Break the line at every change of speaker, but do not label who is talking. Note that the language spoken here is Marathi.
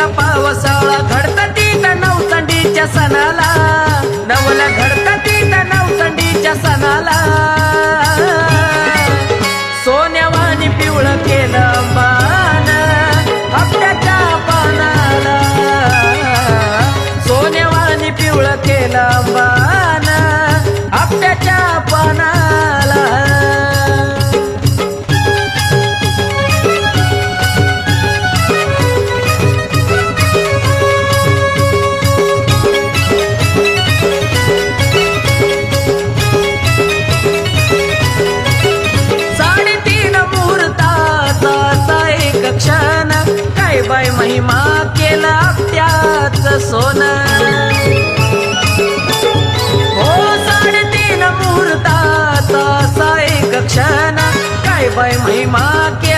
का पावसाळा घडतं तिथं नवचंडीच्या सणाला, नवल घडतं तिथं नवचंडीच्या सणाला. सोन्यावानी पिवळं केलं बाण आपट्याच्या पानाला, सोन्यावानी पिवळं केलं बाण आपट्याच्या पानाला. क्षण काय बाय महिमा केला आपट्याचं सोनं. हो 3.5 मुहूर्ताचा एक क्षण काय बाय महिमा केला